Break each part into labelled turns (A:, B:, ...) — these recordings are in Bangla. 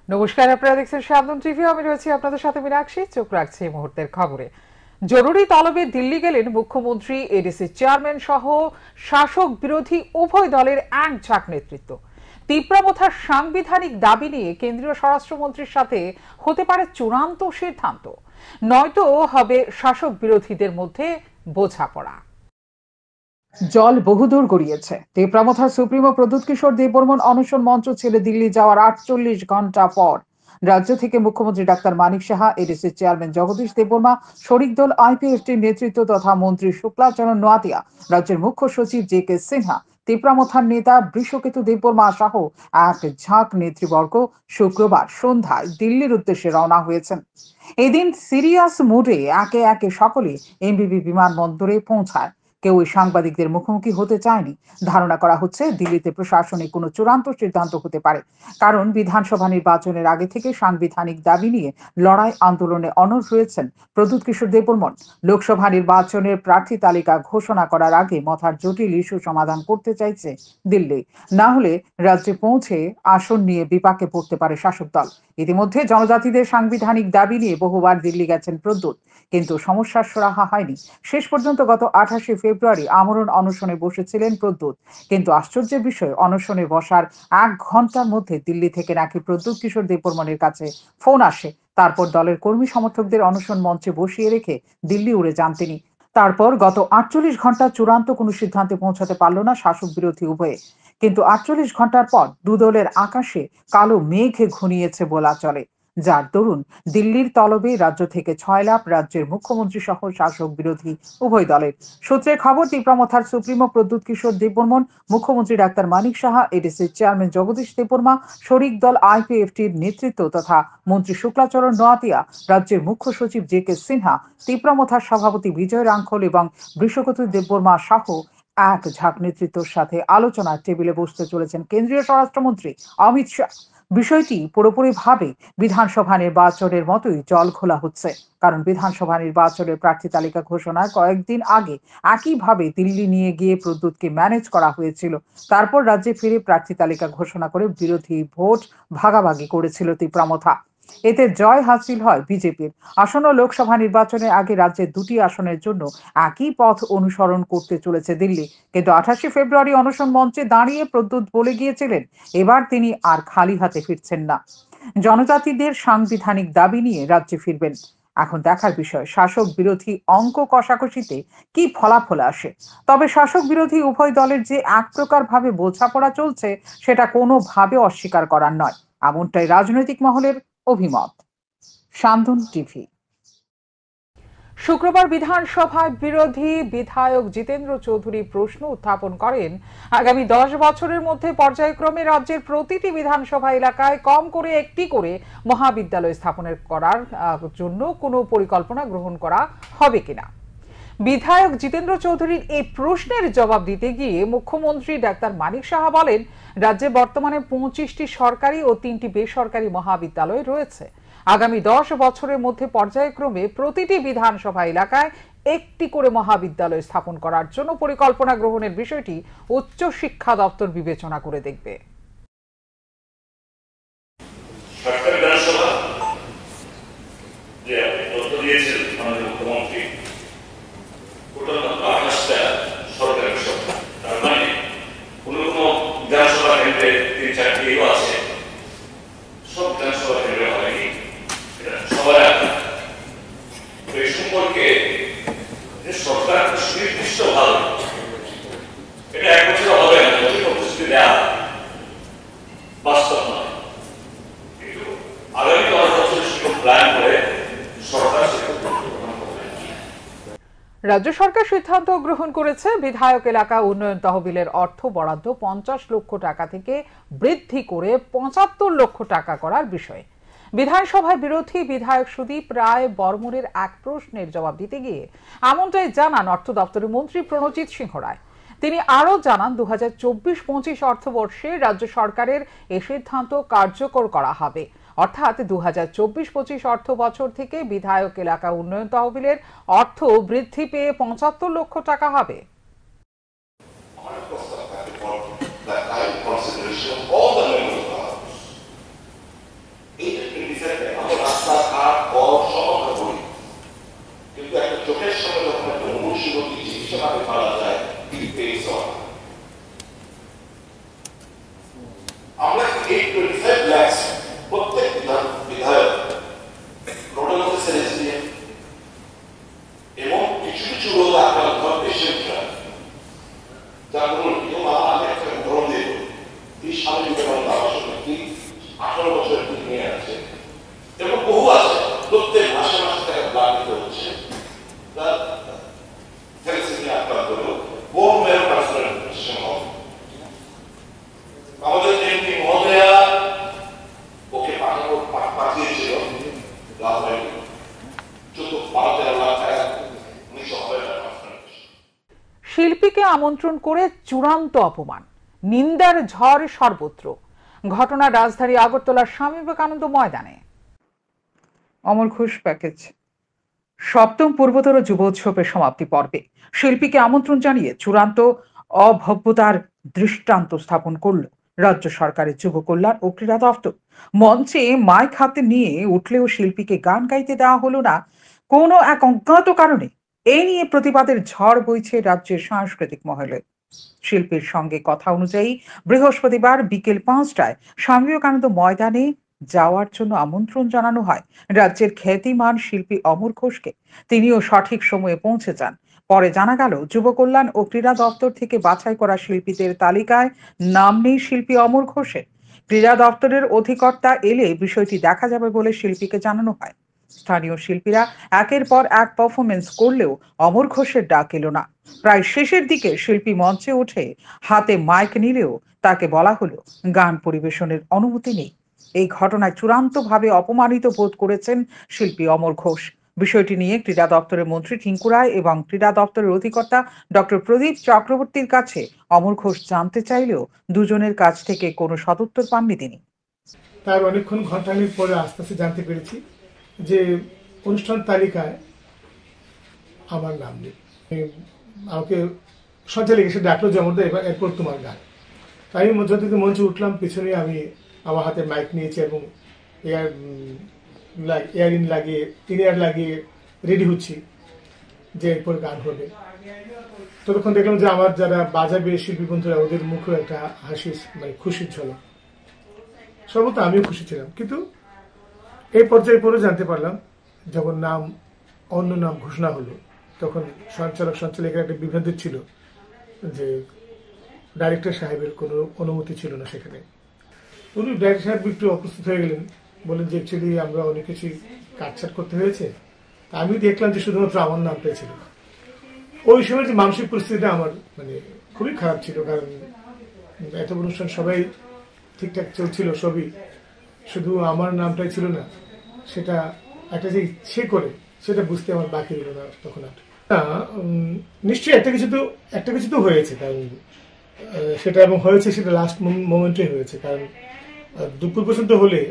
A: নমস্কার, আপনারা দেখছেন সান্দন টিভি। আমি রয়েছি আপনাদের সাথে মীনাক্ষী। চোখ রাখছি এই মুহূর্তের খবরে। জরুরি তলবে দিল্লি গেলেন মুখ্যমন্ত্রী, এডিসি চেয়ারম্যান সহ শাসক বিরোধী উভয় দলের এক ঝাঁক নেতৃত্ব। তীব্রাবথার সাংবিধানিক দাবি নিয়ে কেন্দ্রীয় স্বরাষ্ট্রমন্ত্রীর সাথে হতে পারে চূড়ান্ত সিদ্ধান্ত, নয়তো হবে শাসক বিরোধীদের মধ্যে বোঝাপড়া। জল বহুদূর গড়িয়েছে। তীব্রাবথার সুপ্রিমো প্রদ্যুৎ কিশোর দেববর্মন অনশন মঞ্চ ছেড়ে দিল্লি যাওয়ার ৪৮ ঘন্টা পর রাজ্য থেকে মুখ্যমন্ত্রী doctor Manik Saha, ADC chairman Jagadish Debbarma, শরিক দল আইপিএফটির নেতৃত্ব তথা মন্ত্রী শুক্লাচরণ নোয়াতিয়া, রাজ্যের মুখ্য সচিব জে.কে. সিনহা, তীব্রাবথার নেতা বৃষকেতু দেববর্মা সহ এক ঝাঁক নেতৃবর্গ শুক্রবার সন্ধ্যায় দিল্লির উদ্দেশ্যে রওনা হয়েছেন। এদিন সিরিয়াস মুডে একে একে সকলে এমবিবি বিমানবন্দরে পৌঁছায়। কেউ সাংবাদিকদের মুখোমুখি হতে চায়নি। ধারণা করা হচ্ছে দিল্লিতে প্রশাসনিক কোনো চূড়ান্ত সিদ্ধান্ত হতে পারে, কারণ বিধানসভা নির্বাচনের আগে থেকে সাংবিধানিক দাবি নিয়ে লড়াই আন্দোলনে অনড় রয়েছেন প্রদ্যুৎ কিশোর দেববর্মন। লোকসভা নির্বাচনের প্রার্থী তালিকা ঘোষণা করার আগে মাথার জটিল ইস্যু সমাধান করতে চাইছে দিল্লি। না হলে রাজ্যে পৌঁছে আসন নিয়ে বিপাকে পড়তে পারে শাসক দল। ইতিমধ্যে জনজাতিদের সাংবিধানিক দাবি নিয়ে বহুবার দিল্লি গেছেন প্রদ্যুৎ, কিন্তু সমস্যার সুরাহা হয়নি। শেষ পর্যন্ত গত ২৮শে ফেব্রুয়ারি আমরণ অনশনে বসেছিলেন প্রদ্যুৎ, কিন্তু আশ্চর্যের বিষয়, অনশনে বসার ১ ঘন্টার মধ্যে দিল্লি থেকে নাকি প্রদ্যুৎ কিশোর দেববর্মনের কাছে ফোন আসে। তারপর দলের কর্মী সমর্থকদের অনশন মঞ্চে বসিয়ে রেখে দিল্লি উড়ে যান তিনি। তারপর গত ৪৮ ঘন্টা চূড়ান্ত কোনো সিদ্ধান্তে পৌঁছাতে পারল না শাসক বিরোধী উভয়ে। কিন্তু ৪৮ ঘন্টার পর দুদলের আকাশে কালো মেঘ ঘনিয়েছে বলা চলে, যার দরুন দিল্লির তলবে রাজ্য থেকে ৬ লাখ রাজ্যের মুখ্যমন্ত্রী সহ শাসক বিরোধী উভয় দলের। সূত্রের খবর, তীব্রাবথার সুপ্রিমো প্রদ্যুৎ কিশোর দেববর্মন, মুখ্যমন্ত্রী doctor Manik Saha, ADC chairman Jagadish Debbarma, শরিক দল আইপিএফটির নেতৃত্ব তথা মন্ত্রী শুক্লাচরণ নোয়াতিয়া, রাজ্যের মুখ্য সচিব জে.কে. সিনহা, তীব্রাবথার সভাপতি বিজয় রাঙ্খল এবং বৃষকেতু দেববর্মা সহ এক ঝাঁক নেতৃত্বের সাথে আলোচনার টেবিলে বসতে চলেছেন কেন্দ্রীয় স্বরাষ্ট্রমন্ত্রী অমিত শাহ। বিষয়টি পুরোপুরিভাবে বিধানসভা নির্বাচনের মতোই জল খোলা হচ্ছে, কারণ বিধানসভা নির্বাচনের প্রার্থী তালিকা ঘোষণার কয়েকদিন আগে একইভাবে দিল্লি নিয়ে গিয়ে প্রদ্যুৎকে ম্যানেজ করা হয়েছিল। তারপর রাজ্যে ফিরে প্রার্থী তালিকা ঘোষণা করে বিরোধী ভোট ভাগাভাগি করেছিল তীব্রাবথা। এতে জয় হাসিল হয় বিজেপির। আসন্ন লোকসভা নির্বাচনের আগে রাজ্যের ২টি আসনের জন্য একই পথ অনুসরণ করতে চলেছে দিল্লি। কিন্তু ২৮শে ফেব্রুয়ারি অনশন মঞ্চে দাঁড়িয়ে প্রদ্যুৎ বলে গিয়েছিলেন এবার তিনি আর খালি হাতে ফিরছেন না। জনজাতিদের সাংবিধানিক দাবি নিয়ে রাজ্যে ফিরবেন। এখন দেখার বিষয় শাসক বিরোধী অঙ্ক কষাকষিতে কি ফলাফল আসে। তবে শাসক বিরোধী উভয় দলের যে এক প্রকার ভাবে বোঝাপড়া চলছে সেটা কোনোভাবে অস্বীকার করার নয়, এমনটাই রাজনৈতিক মহলের অভিমত। সান্দন টিভি। শুক্রবার বিধানসভায় বিরোধী বিধায়ক জিতেন্দ্র চৌধুরী প্রশ্ন উত্থাপন করেন, আগামী ১০ বছরের মধ্যে পর্যায়ক্রমে রাজ্যের প্রতিটি বিধানসভা এলাকায় কম করে একটি করে মহাবিদ্যালয় স্থাপনের করার জন্য কোনো পরিকল্পনা গ্রহণ করা হবে কিনা। বিধায়ক জিতেন্দ্র চৌধুরীর এই প্রশ্নের জবাব দিতে গিয়ে মুখ্যমন্ত্রী ডাক্তার মানিক সাহা বলেন, রাজ্যে বর্তমানে ২৫টি সরকারি ও ৩টি বেসরকারি মহাবিদ্যালয় রয়েছে। আগামী ১০ বছরের মধ্যে পর্যায়ক্রমে প্রতিটি বিধানসভা এলাকায় একটি করে মহাবিদ্যালয় স্থাপন করার জন্য পরিকল্পনা গ্রহণের বিষয়টি উচ্চ শিক্ষা দপ্তর বিবেচনা করে দেখবে। রাজ্য সরকার সিদ্ধান্ত গ্রহণ করেছে বিধায়ক এলাকা উন্নয়ন তহবিলের অর্থ বরাদ্দ ৫০ লক্ষ টাকা থেকে বৃদ্ধি করে ৭৫ লক্ষ টাকা করার বিষয়ে। বিধানসভায় বিরোধী বিধায়ক সুদীপ রায় বর্মনের এক প্রশ্নের জবাব দিতে গিয়ে এমনটাই জানান অর্থ দপ্তরের মন্ত্রী প্রণজিৎ সিংহ রায়। তিনি আরও জানান, ২০২৪-২৫ অর্থবর্ষে রাজ্য সরকারের এ সিদ্ধান্ত কার্যকর করা হবে, অর্থাৎ ২০২৪-২৫ অর্থ বছর থেকে বিধায়ক এলাকা উন্নয়ন তহবিলের অর্থ বৃদ্ধি পেয়ে ৭৫ লক্ষ টাকা হবে।
B: আছে এবং বহু আছে প্রত্যেক মাসে মাসে তাকে ব্লাড দিতে হচ্ছে, তার থ্যালাসেমিয়া আক্রান্ত লোক বোন ম্যারো ট্রান্সপ্লান্টেশন হবে। আমাদের এমপি মহোদয়া ওকে পাঠিয়েছিল রাজবাড়ি 14-13 লাখ টাকা 1990 টাকা।
A: শিল্পীকে আমন্ত্রণ করে চূড়ান্ত অপমান, নিন্দার ঝড় সর্বত্র। ঘটনা রাজধানী আগরতলার স্বামী বিবেকানন্দ ময়দানে। অমর ঘোষ প্যাকেজ সপ্তম পূর্বতর যুবোৎসবের সমাপ্তি পর্বে শিল্পীকে আমন্ত্রণ জানিয়ে চূড়ান্ত অভব্যতার দৃষ্টান্ত স্থাপন করল রাজ্য সরকারের যুব কল্যাণ ও ক্রীড়া দপ্তর। মঞ্চে মাইক হাতে নিয়ে উঠলেও শিল্পীকে গান গাইতে দেওয়া হলো না কোনো এক অজ্ঞাত কারণে। এই নিয়ে প্রতিবাদের ঝড় বইছে রাজ্যের সাংস্কৃতিক মহলে। শিল্পীর সঙ্গে কথা অনুযায়ী বৃহস্পতিবার বিকেল 5টায় স্বামী বিবেকানন্দ ময়দানে যাওয়ার জন্য আমন্ত্রণ জানানো হয় রাজ্যের খ্যাতিমান শিল্পী অমর ঘোষকে। তিনিও সঠিক সময়ে পৌঁছে যান। পরে জানা গেল যুব কল্যাণ ও ক্রীড়া দপ্তর থেকে বাছাই করা শিল্পীদের তালিকায় নাম নেই শিল্পী অমর ঘোষের। ক্রীড়া দপ্তরের অধিকর্তা এলে বিষয়টি দেখা যাবে বলে শিল্পীকে জানানো হয়। স্থানীয় শিল্পীরা একের পর এক পারফরমেন্স করলেও অমর ঘোষের ডাক এলো না। প্রায় শেষের দিকে শিল্পী মঞ্চে উঠে হাতে মাইক নিলেও তাকে বলা হলো গান পরিবেশনের অনুমতি নেই। এই ঘটনায় চূড়ান্তভাবে অপমানিত বোধ করেছেন শিল্পী অমর ঘোষ। বিষয়টি নিয়ে ক্রীড়া দপ্তরের মন্ত্রী টিঙ্কু রায় এবং ক্রীড়া দপ্তরের অধিকর্তা ডক্টর প্রদীপ চক্রবর্তীর কাছে অমর ঘোষ জানতে চাইলেও দুজনের কাছ থেকে কোনো সদুত্তর পাননি তিনি।
C: তার অনেকক্ষণ ঘন্টাখানেক পরে আস্তে আস্তে জানতে পেরেছি যে অনুষ্ঠান তালিকায় আমার নাম নেই। আমাকে সঞ্চালক এসে ডাকলো যে আমাদের এরপর তোমার গান। তাই আমি যত মঞ্চে উঠলাম, পিছনে আমি আমার হাতে মাইক নিয়েছি এবং ইয়ার লাগিয়ে রেডি হচ্ছি যে এরপর গান হবে। ততক্ষণ দেখলাম যে আমার যারা বাজাবে শিল্পী বন্ধুরা ওদের মুখে একটা হাসি, মানে খুশির ঝলক। সর্বত আমিও খুশি ছিলাম, কিন্তু এই পর্যায়ে পরে জানতে পারলাম যখন অন্য নাম ঘোষণা হলো তখন সঞ্চালকের একটা বিভ্রান্তি ছিল যে ডাইরেক্টর সাহেবের কোনো অনুমতি ছিল না সেখানে। উনি ডাইরেক্টর সাহেব একটু অপ্রস্তুত হয়ে গেলেন, বলেন যে অ্যাকচুয়ালি আমরা অনেক কিছুই কাটছাট করতে হয়েছে। আমি দেখলাম যে শুধুমাত্র আমার নামটাই ছিল। ওই সময় যে মানসিক পরিস্থিতিটা আমার মানে খুবই খারাপ ছিল, কারণ এত অনুষ্ঠান সবাই ঠিকঠাক চলছিল, সবই, শুধু আমার নামটাই ছিল না। সেটা একটা যে ইচ্ছে করে সেটা বুঝতে আমার বাকি রইল না তখন আর। নিশ্চয়ই একটা কিছু তো হয়েছে, কারণ সেটা এবং হয়েছে সেটা লাস্ট মোমেন্টে হয়েছে। কারণ দুপুর পর্যন্ত হলে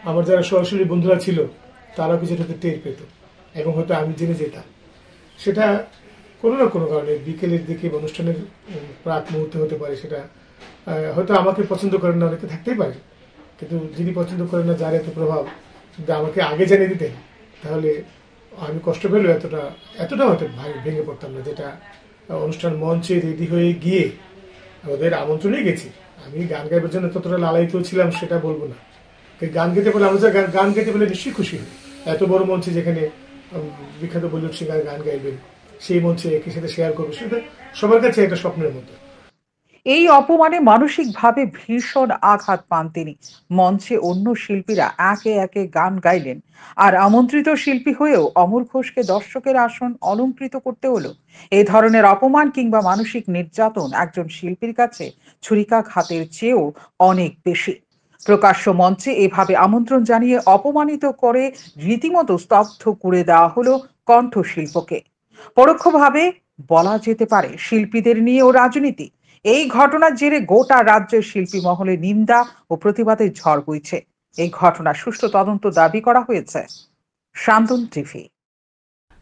C: আমার যারা সরাসরি বন্ধুরা ছিল তারাও কিছুটাতে টের পেত এবং হয়তো আমি জেনে যেতাম। সেটা কোনো না কোনো কারণে বিকেলের দিকে অনুষ্ঠানের প্রাক মুহূর্তে হতে পারে। সেটা হয়তো আমাকে পছন্দ করেন না, অনেকে থাকতেই পারে, কিন্তু যিনি পছন্দ করেন না, যার এত প্রভাব, যদি আমাকে আগে জানিয়ে দিতেন তাহলে আমি কষ্ট পেলেও এতটা হয়তো ভেঙে পড়তাম না। যেটা অনুষ্ঠান মঞ্চে রেডি হয়ে গিয়ে ওদের আমন্ত্রণেই গেছি, আমি গান গাইবার জন্য ততটা লালায়িত ছিলাম সেটা বলবো না। গান গেতে পেলে আমরা গান গেতে পেলে নিশ্চয়ই খুশি হই। এত বড় মঞ্চে যেখানে বিখ্যাত বলিউড সিঙ্গার গান গাইবেন, সেই মঞ্চে একই সাথে শেয়ার করবো, সেটা সবার কাছে একটা স্বপ্নের মতো।
A: এই অপমানে মানসিকভাবে ভীষণ আঘাত পান তিনি। মঞ্চে অন্য শিল্পীরা একে একে গান গাইলেন, আর আমন্ত্রিত শিল্পী হয়েও অমর ঘোষকে দর্শকের আসন অলংকৃত করতে হলো। এই ধরনের অপমান কিংবা মানসিক নির্যাতন একজন শিল্পীর কাছে ছুরিকাঘাতের চেয়েও অনেক বেশি। প্রকাশ্য মঞ্চে এভাবে আমন্ত্রণ জানিয়ে অপমানিত করে রীতিমতো স্তব্ধ করে দেওয়া হলো কণ্ঠশিল্পকে। পরোক্ষভাবে বলা যেতে পারে শিল্পীদের নিয়েও রাজনীতি। এই ঘটনার জেরে গোটা রাজ্যের শিল্পী মহলে নিন্দা ও প্রতিবাদের ঝড় বইছে। এই ঘটনার সুষ্ঠু তদন্ত দাবি করা হয়েছে। শান্তন টিভি।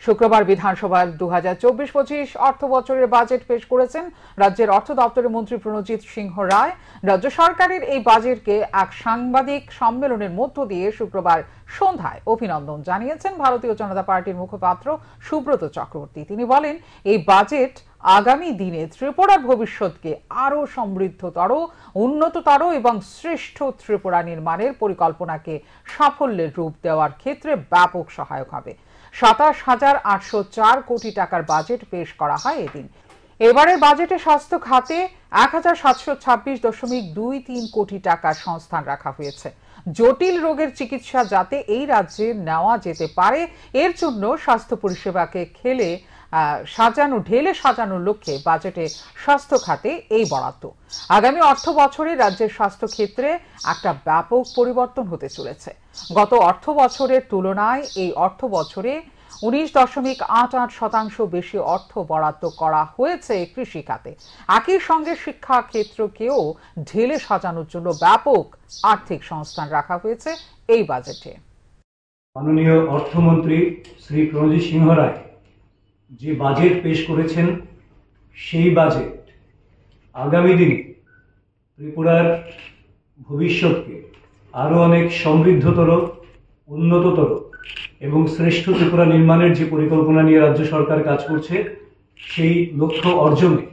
A: শুক্রবার বিধানসভার 2024-25 অর্থ বছরের বাজেট পেশ করেছেন রাজ্যের অর্থ দপ্তরের মন্ত্রী প্রণজিৎ সিংহ রায়। রাজ্য সরকারের এই বাজেটকে এক সাংবাদিক সম্মেলনের মধ্য দিয়ে শুক্রবার সন্ধ্যায় অভিনন্দন জানিয়েছেন ভারতীয় জনতা পার্টির মুখপাত্র সুব্রত চক্রবর্তী। তিনি বলেন, এই বাজেট আগামী দিনে ত্রিপুরার ভবিষ্যৎকে আরো সমৃদ্ধতর, উন্নততর এবং শ্রেষ্ঠ ত্রিপুরা নির্মাণের পরিকল্পনাকে সাফল্যের রূপ দেওয়ার ক্ষেত্রে ব্যাপক সহায়ক হবে। 27,804 কোটি টাকার বাজেট পেশ করা হয় এদিন। এবারের বাজেটে স্বাস্থ্য খাতে 1,726.23 কোটি টাকার সংস্থান রাখা হয়েছে। জটিল রোগের চিকিৎসা যাতে এই রাজ্যে নেওয়া যেতে পারে এর জন্য স্বাস্থ্য পরিষেবাকে ঢেলে সাজানোর লক্ষ্যে বাজেটে স্বাস্থ্য খাতে এই বরাদ্দ। আগামী অর্থ বছরে রাজ্যের স্বাস্থ্য ক্ষেত্রে একটা ব্যাপক পরিবর্তন হতে চলেছে। গত অর্থ বছরের তুলনায় এই অর্থ বছরে 19.88% বেশি অর্থ বরাদ্দ করা হয়েছে কৃষি খাতে। একই সঙ্গে শিক্ষা ক্ষেত্রকেও ঢেলে সাজানোর জন্য ব্যাপক আর্থিক সংস্থান রাখা হয়েছে এই বাজেটে।
D: মাননীয় অর্থমন্ত্রী শ্রী প্রণজিৎ সিংহ রায় যে বাজেট পেশ করেছেন সেই বাজেট আগামী দিনে ত্রিপুরার ভবিষ্যৎকে আরো অনেক সমৃদ্ধতর, উন্নততর এবং শ্রেষ্ঠ ত্রিপুরা নির্মাণের যে পরিকল্পনা নিয়ে রাজ্য সরকার কাজ করছে সেই লক্ষ্য অর্জনে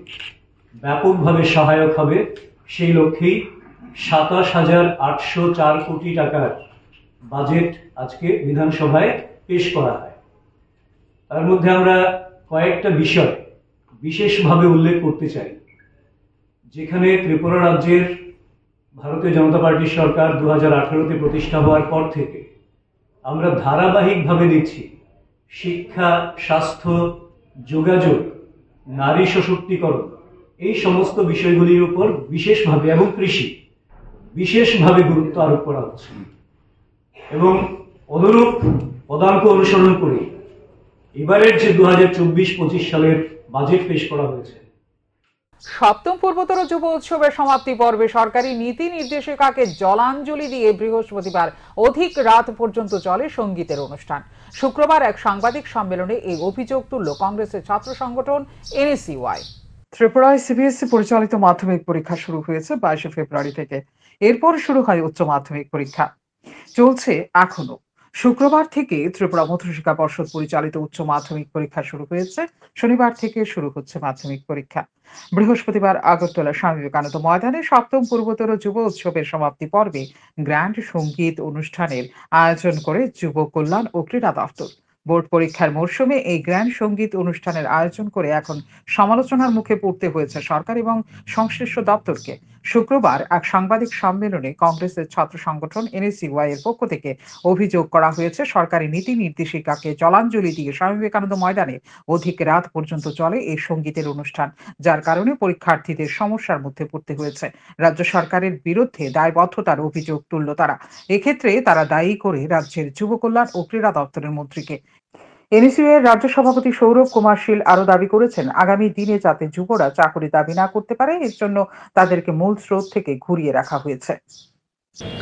D: ব্যাপকভাবে সহায়ক হবে। সেই লক্ষ্যেই 27,804 কোটি টাকার বাজেট আজকে বিধানসভায় পেশ করা হয়। তার মধ্যে আমরা কয়েকটা বিষয় বিশেষভাবে উল্লেখ করতে চাই। যেখানে ত্রিপুরা রাজ্যের ভারতীয় জনতা পার্টির সরকার 2018-তে প্রতিষ্ঠা হওয়ার পর থেকে আমরা ধারাবাহিকভাবে দেখছি শিক্ষা, স্বাস্থ্য, যোগাযোগ, নারী সশক্তিকরণ এই সমস্ত বিষয়গুলির উপর বিশেষভাবে এবং কৃষি বিশেষভাবে গুরুত্ব আরোপ করা হচ্ছে এবং অনুরূপ পদাঙ্ক অনুসরণ করে এবারের যে 2024-25 সালের বাজেট পেশ করা হয়েছে।
A: সপ্তম পূর্বতর যুব উৎসবের সমাপ্তি পর্বে সরকারি নীতি নির্দেশিকাকে জলাঞ্জলি দিয়ে বৃহস্পতিবার অধিক রাত পর্যন্ত চলে সঙ্গীতের অনুষ্ঠান। শুক্রবার এক সাংবাদিক সম্মেলনে এই অভিযোগ তুলল কংগ্রেসের ছাত্র সংগঠন NSCY। ত্রিপুরায় CBSE পরিচালিত মাধ্যমিক পরীক্ষা শুরু হয়েছে 22 ফেব্রুয়ারি থেকে। এরপর শুরু হয় উচ্চ মাধ্যমিক পরীক্ষা, চলছে এখনো। শুক্রবার থেকে ত্রিপুরা মধ্যশিক্ষা পর্ষদ পরিচালিত উচ্চ মাধ্যমিক পরীক্ষা শুরু হয়েছে। শনিবার থেকে শুরু হচ্ছে মাধ্যমিক পরীক্ষা। বৃহস্পতিবার আগরতলা স্বামী বিবেকানন্দ ময়দানে সপ্তম পূর্বতর যুব উৎসবের সমাপ্তি পর্বে গ্র্যান্ড সঙ্গীত অনুষ্ঠানের আয়োজন করে যুব কল্যাণ ও ক্রীড়া দপ্তর। বোর্ড পরীক্ষার মরশুমে এই গ্র্যান্ড সঙ্গীত অনুষ্ঠানের আয়োজন করে এখন সমালোচনার মুখে পড়তে হয়েছে সরকার এবং সংশ্লিষ্ট দপ্তরকে। শুক্রবার এক সাংবাদিক সম্মেলনে কংগ্রেসের ছাত্র সংগঠন NSCY এর পক্ষ থেকে অভিযোগ করা হয়েছে সরকারি নীতি নির্দেশিকাকে জলাঞ্জলি দিয়ে স্বামী বিবেকানন্দ ময়দানে অধিক রাত পর্যন্ত চলে এই সঙ্গীতের অনুষ্ঠান, যার কারণে পরীক্ষার্থীদের সমস্যার মধ্যে পড়তে হয়েছে। রাজ্য সরকারের বিরুদ্ধে দায়বদ্ধতার অভিযোগ তুলল তারা। এক্ষেত্রে তারা দায়ী করে রাজ্যের যুব কল্যাণ ও ক্রীড়া দপ্তরের মন্ত্রীকে। NSCY এর রাজ্য সভাপতি সৌরভ কুমার শীল আরো দাবি করেছেন আগামী দিনে যাতে যুবরা চাকরি দাবি না করতে পারে এর জন্য তাদেরকে মূল স্রোত থেকে ঘুরিয়ে রাখা হয়েছে।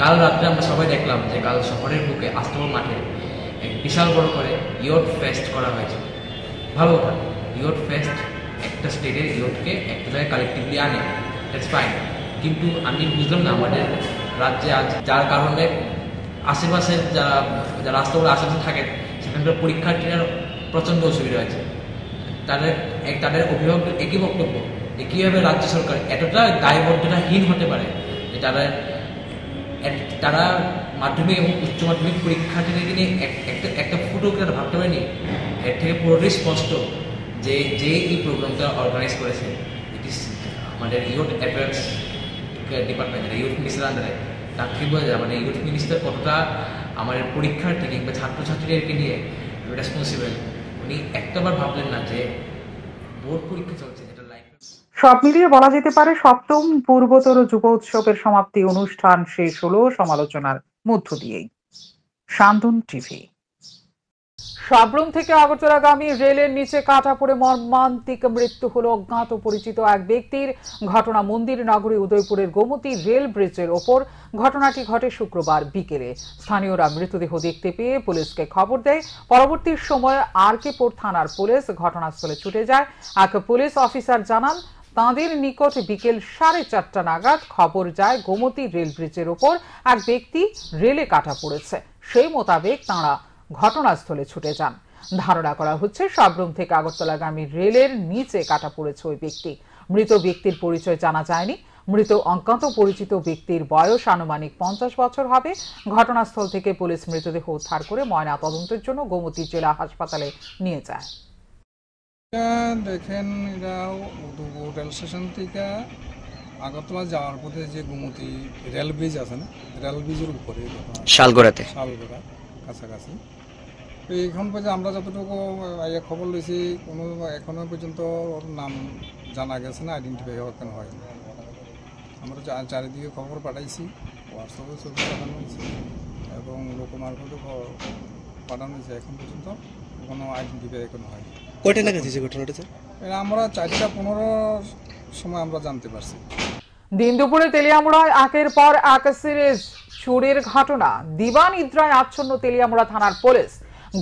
E: কাল রাত্রে আমরা সবাই দেখলাম যে কাল শহরের বুকে আস্তমা মাঠে এক বিশাল বড় করে ইয়ট ফেস্ট করা হয়েছে। ভালো কথা, ইয়ট ফেস্ট একটা স্টেটের ইয়টকে একটা জায়গায় কালেকটিভলি আনে, দ্যাটস ফাইন। কিন্তু আমি বুঝলাম না আমাদের রাজ্যে আজ যার কারণে আশেপাশের যারা রাস্তাগুলো আশেপাশে থাকেন সেখানকার পরীক্ষার্থীরা প্রচণ্ড অসুবিধা হয়েছে। তাদের অভিভাবকদের একই বক্তব্য যে কীভাবে রাজ্য সরকার এতটা দায়বদ্ধতাহীন হতে পারে যে তারা মাধ্যমিক এবং উচ্চ মাধ্যমিক পরীক্ষার্থীদেরকে নিয়ে একটা ফুটো তারা ভাবতে পারেনি। এর থেকে পুরোটাই স্পষ্ট যে এই প্রোগ্রামটা অর্গানাইজ করেছে ইট ইস আমাদের youth affairs department, youth minister আন্ডারে। তার থেকে বোঝা যায় মানে ইউথ মিনিস্টার কতটা আমাদের পরীক্ষার্থী কিংবা ছাত্রছাত্রীদেরকে নিয়ে রেসপন্সিবল। উনি একটাবার ভাবলেন না যে বোর্ড পরীক্ষা চলছে যেটা লাইফ।
A: সব মিলিয়ে বলা যেতে পারে সপ্তম পূর্বতর যুব উৎসবের সমাপ্তি অনুষ্ঠান শেষ হলো সমালোচনার মধ্য দিয়েই। শান্তন টিভি। সাবরুম থেকে আগরতলাগামী রেলের নিচে কাটা পড়ে মর্মান্তিক মৃত্যু হলো অজ্ঞাত পরিচিত এক ব্যক্তির। ঘটনা মন্দির নগরী উদয়পুরের গোমতী রেল ব্রিজের ওপর। ঘটনাটি ঘটে শুক্রবার বিকেলে। স্থানীয়রা মৃতদেহ দেখতে পেয়ে পুলিশকে খবর দেয়। পরবর্তী সময়ে RK-পুর থানার পুলিশ ঘটনাস্থলে ছুটে যায়। এক পুলিশ অফিসার জানান তাঁদের নিকট বিকেল 4:30 নাগাদ খবর যায় গোমতী রেল ব্রিজের ওপর এক ব্যক্তি রেলে কাটা পড়েছে। সেই মোতাবেক তাঁরা ঘটনাস্থলে ছুটে যান। ধারণা করা হচ্ছে সাবরুম থেকে আগরতলাগামী রেলের নিচে কাটা পড়েছে ওই ব্যক্তি। মৃত ব্যক্তির পরিচয় জানা যায়নি। মৃত অজ্ঞাত পরিচিত ব্যক্তির বয়স আনুমানিক 50 বছর হবে। ঘটনাস্থল থেকে পুলিশ মৃতদেহ উদ্ধার করে ময়না তদন্তের জন্য গোমতী জেলা হাসপাতালে নিয়ে যায়।
F: দেখেন এরা রেল স্টেশন থেকে আগরতলা যাওয়ার পথে যে গোমতী রেল ব্রিজ আছে না, রেল ব্রিজের উপরে
G: শালগড়া
F: কাছাকাছি। তো এখন পর্যন্ত আমরা যতটুকু খবর লইছি কোনো এখনো পর্যন্ত ওর নাম জানা গেছে না, আইডেন্টিফাই কেন হয় না। আমরা চারিদিকে খবর পাঠাইছি, হোয়াটসঅ্যাপে ছবি পাঠানো হয়েছে এবং লোকমার্ফতে পাঠানো হয়েছে, এখন পর্যন্ত কোনো আইডেন্টিফাই এখনো হয়।
G: কয়টা নাগাদ হয়েছে ঘটনাটা?
F: এটা আমরা 4:15 সময় আমরা জানতে পারছি।
A: দিন দুপুরে তেলিয়ামুড়ায় একের পর এক সিরিজ চুরির ঘটনা, দিবানিদ্রায় আচ্ছন্ন তেলিয়ামুড়া থানার পুলিশ।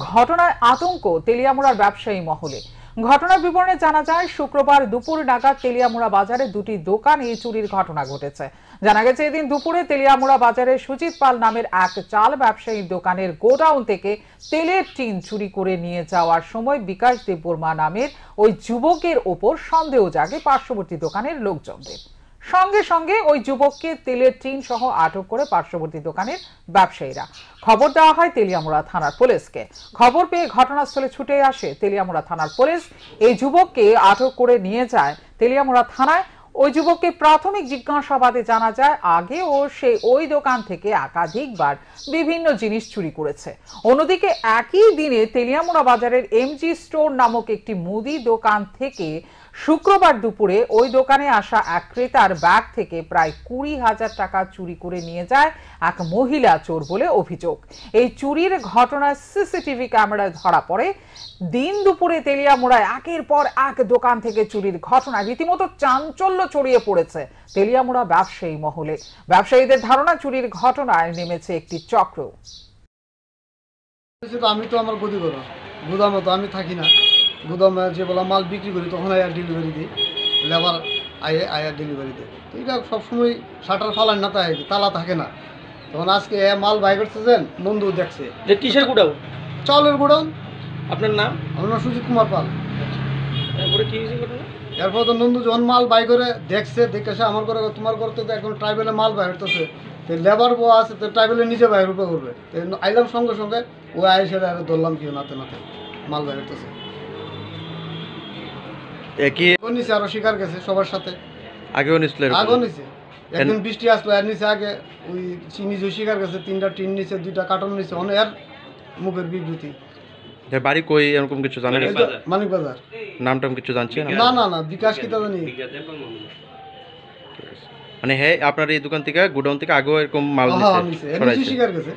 A: ঘটনায় আতঙ্ক তেলিয়ামুড়ার ব্যবসায়ী মহলে। ঘটনার বিবরণে জানা যায়, শুক্রবার দুপুর নাগাদ তেলিয়ামুড়া বাজারে দুটি দোকানে চুরির ঘটনা ঘটেছে। জানা গেছে, এদিন দুপুরে তেলিয়ামুড়া বাজারে সুজিত পাল নামের এক চাল ব্যবসায়ীর দোকানের গোডাউন থেকে তেলের টিন চুরি করে নিয়ে যাওয়ার সময় বিকাশ দেববর্মা নামের ওই যুবকের ওপর সন্দেহ জাগে পার্শ্ববর্তী দোকানের লোকজনদের। সঙ্গে সঙ্গে ওই যুবককে তেলের টিন সহ আটক করে পার্শ্ববর্তী দোকানের ব্যবসায়ীরা। খবর দেওয়া হয় তেলিয়ামুড়া থানার পুলিশকে। খবর পেয়ে ঘটনাস্থলে ছুটে আসে তেলিয়ামুড়া থানার পুলিশ। এই যুবককে আটক করে নিয়ে যায় তেলিয়ামুড়া থানায়। ওই যুবককে প্রাথমিক জিজ্ঞাসাবাদে জানা যায়, আগেও সে ওই দোকান থেকে একাধিকবার বিভিন্ন জিনিস চুরি করেছে। অন্যদিকে একই দিনে তেলিয়ামুড়া বাজারের এমজি স্টোর নামক একটি মুদি দোকান থেকে শুক্রবার দুপুরে ওই দোকানে আসা এক ক্রেতার ব্যাগ থেকে প্রায় 20,000 টাকা চুরি করে নিয়ে যায় এক মহিলা চোর বলে অভিযোগ। এই চুরির ঘটনা সিসিটিভি ক্যামেরায় ধরা পড়ে। দিন দুপুরে তেলিয়ামুড়ায় একের পর এক দোকান থেকে চুরির ঘটনা রীতিমতো চাঞ্চল্য ছড়িয়ে পড়েছে তেলিয়ামুড়া ব্যবসায়ী মহলে। ব্যবসায়ীদের ধারণা, চুরির ঘটনায় নেমেছে একটি চক্র।
H: আমি তো আমার গুদামে তো আমি থাকি না, গুদামে যে বলা মাল বিক্রি করি তখন আয়ার ডেলিভারি দিই, লেবার আয়ার ডেলিভারি দিই। তো এটা সবসময় শাটার ফালান না, তাই তালা থাকে না। তখন আজকে মাল বাই করতেছেন, বন্ধু দেখছে।
G: কিসের গুড়াও?
H: চাউলের গুড়াউন।
G: আপনার নাম?
H: আমার নাম সুজিত কুমার পাল।
G: তারপরে কি হয়েছে ঘটনা?
H: এরপর তো নন্দু যখন মাল বাই করে দেখছে, দেখে সে আমার করে তোমার করতে তো এখন ট্রাইবেলে মাল বাই করতেছে, তো লেবার বউ আছে, তো ট্রাইবেলে নিজে বাইর উপরে করবে। তো আইলাম সঙ্গে সঙ্গে ওই আইসে ধরলাম, কি নাতে নাতে মাল বাই করতেছে। নিচে আরো শিকার গেছে সবার সাথে, আগেও নিচে একদিন বৃষ্টি আসলো, এর নিচে আগে ওই নিজে শিকার গেছে, 3টা টিন নিচে, 2টা কার্টন নিচে, অনেক এর মুখের বিবৃতি।
I: বাড়ি কই এরকম কিছু জানেন?
H: মানিক বাজার।
I: নামটাম কিছু জানছেন?
H: না বিকাশ কি তা জানি।
I: মানে হ্যাঁ, আপনার এই দোকান থেকে গোডাউন থেকে আগেও এরকম মাল
H: নিচে শিকার গেছে।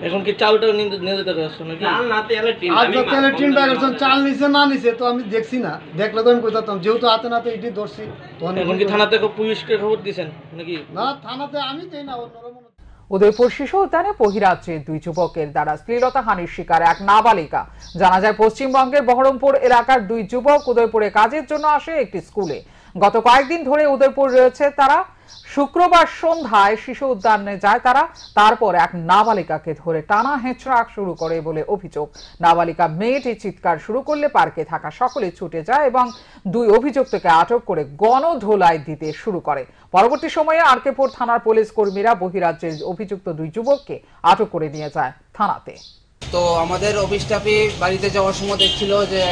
G: এখন কি চালটা নিয়ে যেতে পারছো নাকি?
H: তেলের টিন ব্যাগ চাল নিচে না নিচে তো আমি দেখছি না, দেখলে তো আমি কইতাম, যেহেতু হাতে নাতে এটি ধরছি।
G: এখন কি থানাতে পুলিশকে খবর দিয়েছেন নাকি?
H: না, থানাতে আমি দেই না।
A: উদয়পুর শিশু উদ্যানে বহিরাজ্যে দুই যুবকের দ্বারা শ্লীলতাহানির শিকার এক নাবালিকা। জানা যায়, পশ্চিমবঙ্গের বহরমপুর এলাকার দুই যুবক উদয়পুরে কাজের জন্য আসে একটি স্কুলে। গত কয়েকদিন ধরে উদয়পুর রয়েছে তারা। শুক্রবার সন্ধ্যায় শিশু উদ্যানে যায় তারা। তারপর এক নাবালিকাকে ধরে টানা হেঁচড়া শুরু করে বলে অভিযোগ। নাবালিকা মেয়েটি চিৎকার শুরু করলে পার্কে থাকা সকলে ছুটে যায় এবং দুই অভিযুক্তকে আটক করে গণধোলাই দিতে শুরু করে। পরবর্তী সময়ে আরকেপুর থানার পুলিশ কর্মীরা বহিরাজ্যের অভিযুক্ত দুই যুবককে আটক করে নিয়ে যায় থানাতে।
J: তো আমাদের অফিস স্টাফে বাড়িতে যাওয়ার সময় দেখছিল যে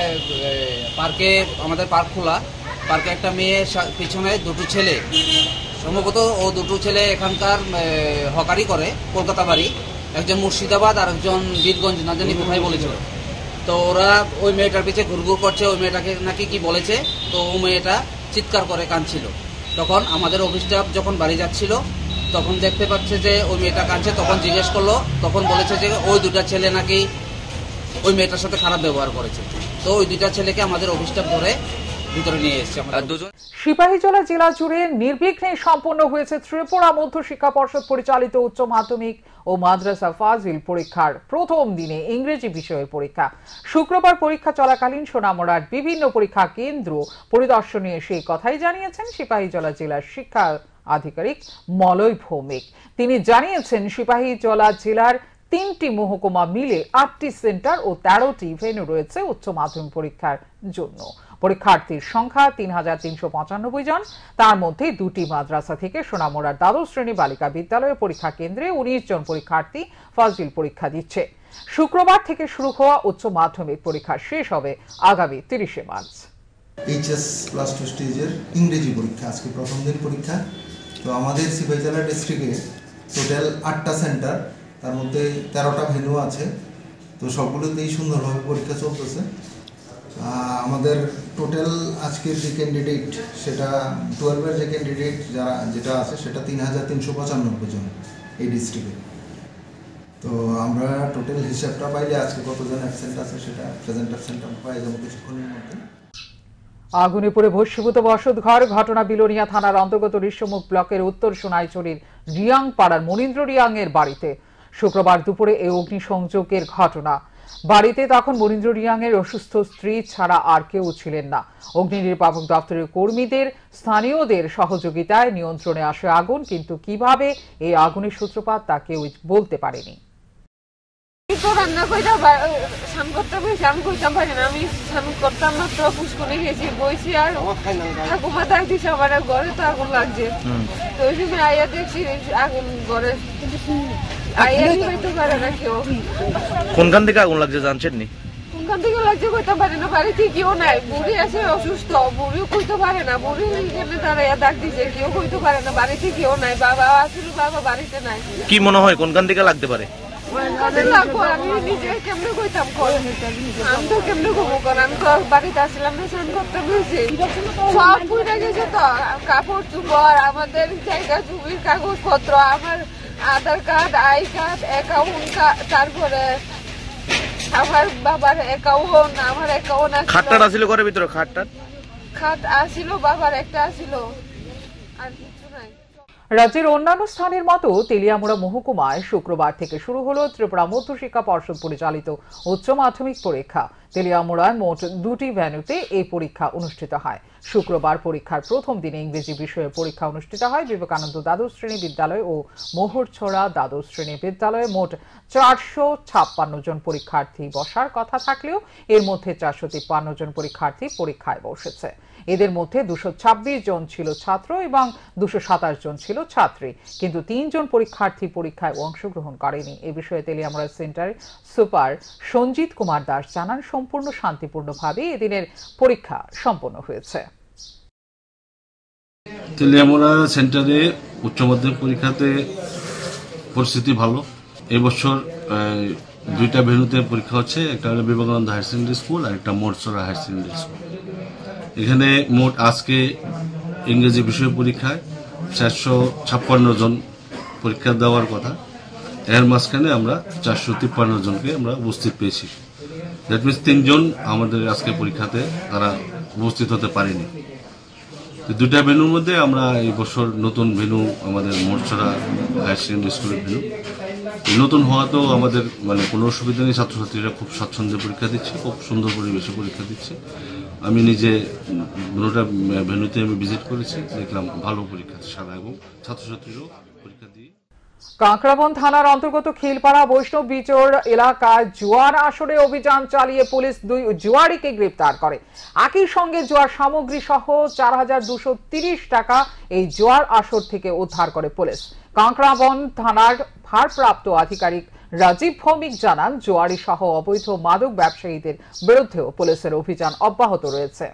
J: পার্কে, আমাদের পার্ক খোলা, পার্কে একটা মেয়ে পিছনে দুটো ছেলে, সম্ভবত ও দুটো ছেলে এখানকার হকারি করে, কলকাতা বাড়ি, একজন মুর্শিদাবাদ আর একজন বীরগঞ্জ, না জানি কোথায় বলেছিল। তো ওরা ওই মেয়েটার পিছিয়ে ঘুরঘুর করছে, ওই মেয়েটাকে নাকি কি বলেছে, তো ও মেয়েটা চিৎকার করে কাঁদছিল। তখন আমাদের অফিস স্টাফ যখন বাড়ি যাচ্ছিল তখন দেখতে পাচ্ছে যে ওই মেয়েটা কাঁদছে, তখন জিজ্ঞেস করলো, তখন বলেছে যে ওই দুটা ছেলে নাকি ওই মেয়েটার সাথে খারাপ ব্যবহার করেছে। তো ওই দুটা ছেলেকে আমাদের অফিস স্টাফ ধরে ভিতরে নিয়ে এসেছে।
A: সিপাহীজলা জেলা জুড়ে নির্বিঘ্নে সম্পন্ন হয়েছে ত্রিপুরা মধ্য শিক্ষা পর্ষদ পরিচালিত উচ্চ মাধ্যমিক ও মাদ্রাসা ফাজিল পরীক্ষার প্রথম দিনে ইংরেজি বিষয়ের পরীক্ষা। শুক্রবার পরীক্ষা চলাকালীন সোনামুড়ার বিভিন্ন পরীক্ষা কেন্দ্র পরিদর্শনে এসে কথাই জানিয়েছেন সিপাহীজলা জেলার শিক্ষা আধিকারিক মলয় ভৌমিক। তিনি জানিয়েছেন, সিপাহীজলা জেলার 3টি মহকুমা মিলে 8টি সেন্টার ও 13টি ভেন্যু রয়েছে উচ্চ মাধ্যমিক পরীক্ষার জন্য। পরীক্ষার্থীর সংখ্যা 3,395 জন। তার মধ্যে 2টি মাদ্রাসা থেকে সোনামুড়ার দ্বাদশ শ্রেণী বালিকা বিদ্যালয়ের পরীক্ষা কেন্দ্রে 19 জন পরীক্ষার্থী ফাজিল পরীক্ষা দিচ্ছে। শুক্রবার থেকে শুরু হওয়া উচ্চ মাধ্যমিক পরীক্ষা শেষ হবে আগামী 30 মার্চ।
K: এইচএস ক্লাস 2 স্টেজের ইংরেজি পরীক্ষা আজকে প্রথম দিন পরীক্ষা। তো আমাদের সিপাহীজলা ডিস্ট্রিক্টে টোটাল 8টা সেন্টার, তার মধ্যে 13টা ভেন্যু আছে। তো সবগুলোতেই সুন্দরভাবে পরীক্ষা চলতেছে। আমাদের টোটাল আজকের যে ক্যান্ডিডেট সেটা 12-এর যে ক্যান্ডিডেট যেটা আছে সেটা 3395 জন এই ডিস্ট্রিক্টে। তো আমরা টোটাল হিসাবটা পাইলে আজকে কতজন অ্যাবসেন্ট আছে সেটা প্রেজেন্ট অ্যাবসেন্ট আমরা পাই যাবো কিছুক্ষণের মধ্যে।
A: আগুনে পুড়ে ভস্মীভূত বসতঘর, ঘটনা বিলোনিয়া থানার অন্তর্গত ঋষ্যমুখ ব্লকের উত্তর সোনাইচুরির রিয়াং পাড়ার মনীন্দ্র রিয়াং এর বাড়িতে শুক্রবার দুপুরে এই অগ্নিসংযোগের ঘটনা। বাড়িতে তখন মনীন্দ্র রিয়াং এর অসুস্থ স্ত্রী ছাড়া আর কেউ ছিলেন না। অগ্নি নির্বাপক দপ্তরের কর্মীদের স্থানীয়দের সহযোগিতায় নিয়ন্ত্রণে আসে আগুন, কিন্তু কিভাবে এই আগুনের সূত্রপাত তা কেউ বলতে পারেনি।
L: রান্না কইরা স্নান করতে বসে আমি কইতাম পারি না, আমি স্নান করতাম মাত্র পুষ্করে গেছি বইছি আর ঠাকুমা তাই দিছে আমার ঘরে তো আগুন লাগছে। তো ওই সময় আইয়া দেখছি আগুন ঘরে আইয়াই হইতে পারে না কেউ।
G: কোনখান থেকে আগুন লাগছে জানছেন নি?
L: কোনখান থেকে লাগছে কইতে পারে না, বাড়িতে কেউ নাই, বুড়ি আছে অসুস্থ, বুড়িও কইতে পারে না, বুড়ি এখানে দাঁড়াইয়া ডাক দিছে, কেউ কইতে পারে না, বাড়িতে কেউ নাই, বাবা আসলে বাবা বাড়িতে নাই।
G: কি মনে হয় কোনখান থেকে লাগতে পারে?
L: আমি নিজে কেমনে কইতাম, আমি তো কেমনে ঘুমো কর, আমি তো বাড়িতে আসলাম না, স্নান করতে বলছি, সব পুড়ে গেছে। তো কাপড় চুপড়, আমাদের জায়গা জমির কাগজপত্র, আমার আধার কার্ড, আই কার্ড, অ্যাকাউন্ট, তারপরে আমার বাবার অ্যাকাউন্ট, আমার অ্যাকাউন্ট
G: খাটটা ছিল ঘরের ভিতরে, খাট
L: আসিল, বাবার একটা আসিল, আর কিছু নাই।
A: রাজ্যের অন্যান্য স্থানের মতো তেলিয়ামুড়া মহকুমায় শুক্রবার থেকে শুরু হলো ত্রিপুরা মধ্যশিক্ষা পর্ষদ পরিচালিত উচ্চ মাধ্যমিক পরীক্ষা। তেলিয়ামুড়ায় মোট 2টি ভেন্যুতে এই পরীক্ষা অনুষ্ঠিত হয়। শুক্রবার পরীক্ষার প্রথম দিনে ইংরেজি বিষয়ের পরীক্ষা অনুষ্ঠিত হয়। বিবেকানন্দ দ্বাদশ শ্রেণী বিদ্যালয় ও মোহরছড়া দ্বাদশ শ্রেণী বিদ্যালয়ে মোট 456 জন পরীক্ষার্থী বসার কথা থাকলেও এর মধ্যে 453 জন পরীক্ষার্থী পরীক্ষায় বসেছে। এদের মধ্যে 226 জন ছিল ছাত্র এবং 227 জন ছিল ছাত্রী, কিন্তু 3 জন পরীক্ষার্থী পরীক্ষায় অংশগ্রহণ করেনি। এ বিষয়ে তেলিয়ামুড়া সেন্টারের সুপার সঞ্জিত কুমার দাস জানান, সম্পূর্ণ শান্তিপূর্ণভাবে এদিনের পরীক্ষা সম্পন্ন হয়েছে।
M: তেলিয়ামুড়া সেন্টারে উচ্চ মাধ্যমিক পরীক্ষাতে পরিস্থিতি ভালো। এবছর 2টা ভেন্যুতে পরীক্ষা হচ্ছে, একটা হলো বিবেকানন্দ হায়ার সেকেন্ডারি স্কুল আর একটা মোহরছড়া হায়ার সেকেন্ডারি স্কুল। এখানে মোট আজকে ইংরেজি বিষয় পরীক্ষায় 456 জন পরীক্ষা দেওয়ার কথা, এর মাঝখানে আমরা 453 জনকে আমরা উপস্থিত পেয়েছি। দ্যাট মিনস 3 জন আমাদের আজকে পরীক্ষাতে তারা উপস্থিত হতে পারেনি। 2টা ভেন্যুর মধ্যে আমরা এই বছর নতুন ভেন্যু আমাদের মোহরছড়া হায়ার সেকেন্ডারি স্কুলের ভেন্যু নতুন হওয়াতেও আমাদের কোনো অসুবিধা নেই, ছাত্রছাত্রীরা খুব স্বচ্ছন্দে পরীক্ষা দিচ্ছে, খুব সুন্দর পরিবেশে পরীক্ষা দিচ্ছে। আমি নিজে দুটোটা ভেন্যুতে আমি ভিজিট করেছি, দেখলাম ভালো পরীক্ষা সারা এবং ছাত্রছাত্রীরাও পরীক্ষা দিয়ে।
A: কাঁকড়াবন থানার অন্তর্গত খিলপাড়া বৈষ্ণব বিচর এলাকায় জুয়ার আসরে অভিযান চালিয়ে পুলিশ 2 জুয়ারিকে গ্রেপ্তার করে। একই সঙ্গে জুয়ার সামগ্রী সহ 4230 টাকা এই জুয়ার আসর থেকে উদ্ধার করে পুলিশ। কাঁকড়াবন থানার ভারপ্রাপ্ত আধিকারিক রাজীব ভৌমিক জানান, জুয়ারি সহ অবৈধ মাদক ব্যবসায়ীদের বিরুদ্ধেও পুলিশের অভিযান অব্যাহত রয়েছে।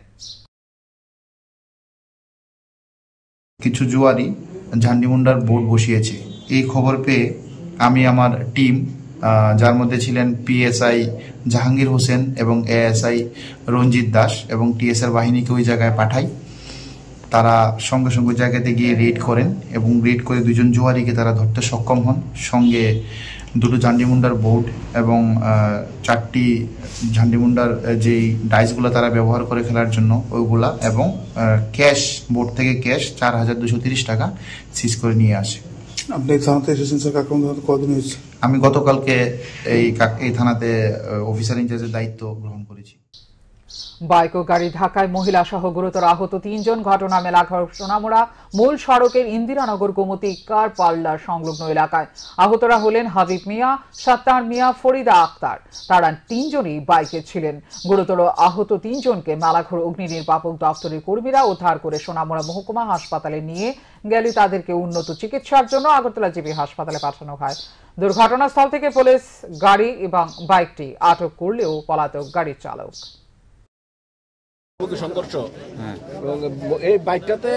N: কিছু জুয়ারি ঝান্ডিমুন্ডার বোর্ড বসিয়েছে, এই খবর পেয়ে আমি আমার টিম, যার মধ্যে ছিলেন পিএসআই জাহাঙ্গীর হোসেন এবং এএসআই রঞ্জিত দাস এবং টিএসআর বাহিনীকে ওই জায়গায় পাঠাই। তারা সঙ্গে সঙ্গে জায়গাতে গিয়ে রেড করেন এবং রেড করে 2 জন জুয়ারিকে তারা ধরতে সক্ষম হন। সঙ্গে 2টো ঝান্ডিমুন্ডার বোর্ড এবং 4টি ঝান্ডিমুন্ডার যেই ডাইসগুলো তারা ব্যবহার করে খেলার জন্য ওইগুলা এবং ক্যাশ, বোর্ড থেকে ক্যাশ 4230 টাকা সিজ করে নিয়ে আসে।
O: আপনি থানাতে এসেছেন স্যার, কতদিন হয়েছে?
N: আমি গতকালকে এই থানাতে অফিসার ইনচার্জের দায়িত্ব গ্রহণ করেছি।
A: বাইক ও গাড়ি ধাক্কায় মহিলা সহ গুরুতর আহত 3 জন। ঘটনা মেলাঘর সোনামুড়া মূল সড়কের ইন্দিরানগর গোমতী কার পার্লার সংলগ্ন এলাকায়। আহতরা হলেন হাবিব মিয়া, সাত্তার মিয়া, ফরিদা আক্তার। তারা 3 জনই বাইকে ছিলেন। গুরুতর আহত 3 জনকে মেলাঘর অগ্নি নির্বাপক দপ্তরের কর্মীরা উদ্ধার করে সোনামুড়া মহকুমা হাসপাতালে নিয়ে গেলে তাদেরকে উন্নত চিকিৎসার জন্য আগরতলা জিবি হাসপাতালে পাঠানো হয়। দুর্ঘটনাস্থল থেকে পুলিশ গাড়ি এবং বাইকটি আটক করলেও পলাতক গাড়ির চালক।
P: সংঘর্ষ এবং এই বাইকটাতে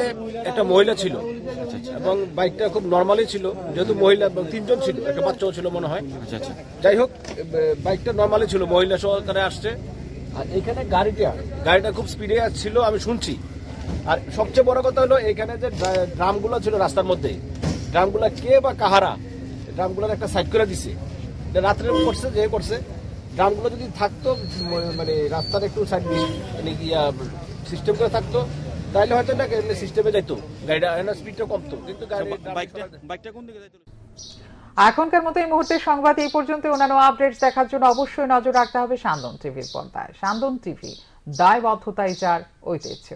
P: একটা মহিলা ছিল এবং বাইকটা খুব নর্মালি ছিল, যেহেতু মহিলা 3 জন ছিল, একটা বাচ্চাও ছিল মনে হয়। যাই হোক, বাইকটা নর্মালি ছিল, মহিলা সহকারে আসছে। আর এখানে গাড়িটা খুব স্পিডে ছিল, আমি শুনছি। আর সবচেয়ে বড় কথা হলো এখানে যে ড্রামগুলো ছিল রাস্তার মধ্যে, ড্রামগুলো কে বা কাহারা ড্রামগুলোর একটা সাইড করে দিছে, রাত্রে করছে যে করছে। ড্রামগুলো যদি থাকতো মানে রাস্তার একটু সাইড মানে সিস্টেম করে থাকতো, তাহলে হয়তো না সিস্টেমে যাইতো, গাড়িটা স্পিডটা কমতো। কিন্তু বাইকটা কোন দিকে যাইতো?
A: এখনকার মতো এই মুহূর্তের সংবাদ এই পর্যন্ত। অন্যান্য আপডেটস দেখার জন্য অবশ্যই নজর রাখতে হবে সান্দন টিভির পর্দায়। সান্দন টিভি, দায়বদ্ধতাই যার ঐতিহ্য।